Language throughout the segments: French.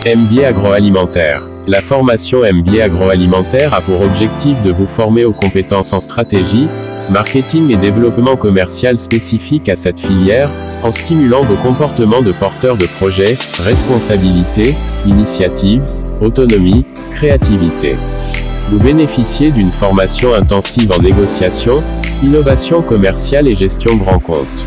MBA agroalimentaire. La formation MBA agroalimentaire a pour objectif de vous former aux compétences en stratégie, marketing et développement commercial spécifiques à cette filière, en stimulant vos comportements de porteurs de projets, responsabilité, initiative, autonomie, créativité. Vous bénéficiez d'une formation intensive en négociation, innovation commerciale et gestion grand compte.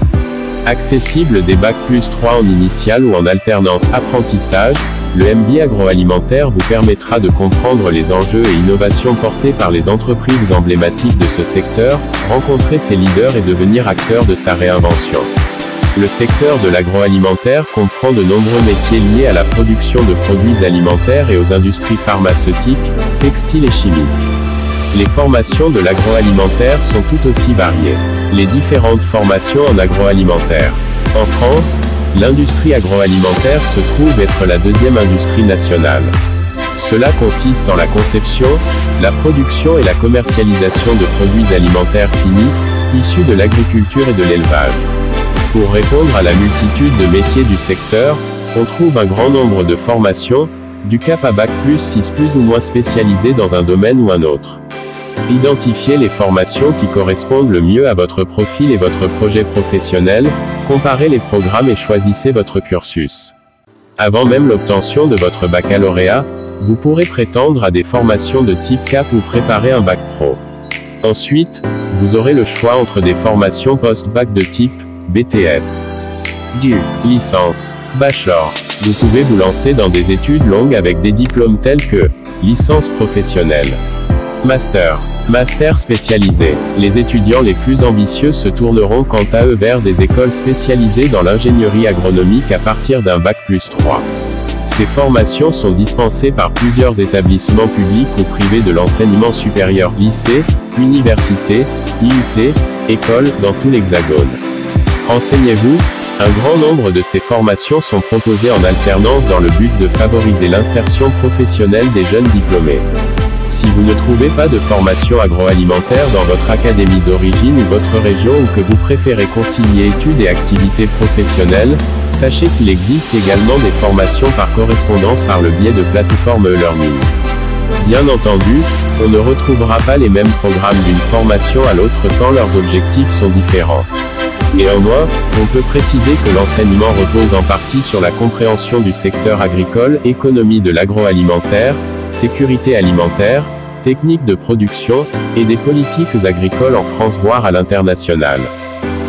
Accessible des Bac+3 en initiale ou en alternance apprentissage, le MBA agroalimentaire vous permettra de comprendre les enjeux et innovations portés par les entreprises emblématiques de ce secteur, rencontrer ses leaders et devenir acteur de sa réinvention. Le secteur de l'agroalimentaire comprend de nombreux métiers liés à la production de produits alimentaires et aux industries pharmaceutiques, textiles et chimiques. Les formations de l'agroalimentaire sont tout aussi variées. Les différentes formations en agroalimentaire. En France, l'industrie agroalimentaire se trouve être la deuxième industrie nationale. Cela consiste en la conception, la production et la commercialisation de produits alimentaires finis, issus de l'agriculture et de l'élevage. Pour répondre à la multitude de métiers du secteur, on trouve un grand nombre de formations, du cap à Bac+6 plus ou moins spécialisées dans un domaine ou un autre. Identifiez les formations qui correspondent le mieux à votre profil et votre projet professionnel, comparez les programmes et choisissez votre cursus. Avant même l'obtention de votre baccalauréat, vous pourrez prétendre à des formations de type CAP ou préparer un bac pro. Ensuite, vous aurez le choix entre des formations post-bac de type BTS, DU, licence, bachelor. Vous pouvez vous lancer dans des études longues avec des diplômes tels que licence professionnelle, master, master spécialisé. Les étudiants les plus ambitieux se tourneront quant à eux vers des écoles spécialisées dans l'ingénierie agronomique à partir d'un Bac+3. Ces formations sont dispensées par plusieurs établissements publics ou privés de l'enseignement supérieur, lycées, universités, IUT, écoles, dans tout l'Hexagone. Renseignez-vous, un grand nombre de ces formations sont proposées en alternance dans le but de favoriser l'insertion professionnelle des jeunes diplômés. Si vous ne trouvez pas de formation agroalimentaire dans votre académie d'origine ou votre région ou que vous préférez concilier études et activités professionnelles, sachez qu'il existe également des formations par correspondance par le biais de plateformes e-learning. Bien entendu, on ne retrouvera pas les mêmes programmes d'une formation à l'autre tant leurs objectifs sont différents. Néanmoins, on peut préciser que l'enseignement repose en partie sur la compréhension du secteur agricole, économie de l'agroalimentaire, sécurité alimentaire, techniques de production, et des politiques agricoles en France voire à l'international.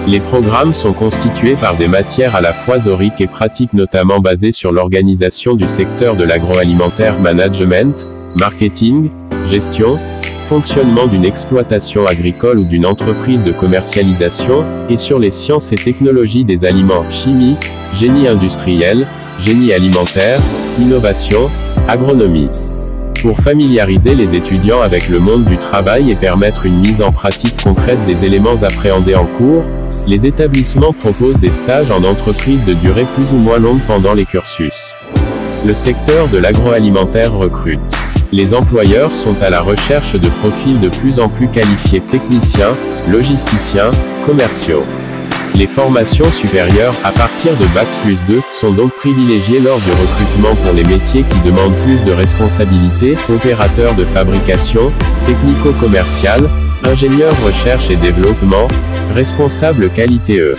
Les programmes sont constitués par des matières à la fois théoriques et pratiques notamment basées sur l'organisation du secteur de l'agroalimentaire, management, marketing, gestion, fonctionnement d'une exploitation agricole ou d'une entreprise de commercialisation, et sur les sciences et technologies des aliments, chimie, génie industriel, génie alimentaire, innovation, agronomie. Pour familiariser les étudiants avec le monde du travail et permettre une mise en pratique concrète des éléments appréhendés en cours, les établissements proposent des stages en entreprise de durée plus ou moins longue pendant les cursus. Le secteur de l'agroalimentaire recrute. Les employeurs sont à la recherche de profils de plus en plus qualifiés techniciens, logisticiens, commerciaux. Les formations supérieures, à partir de Bac+2, sont donc privilégiées lors du recrutement pour les métiers qui demandent plus de responsabilités, opérateurs de fabrication, technico-commercial, ingénieur recherche et développement, responsable qualité E.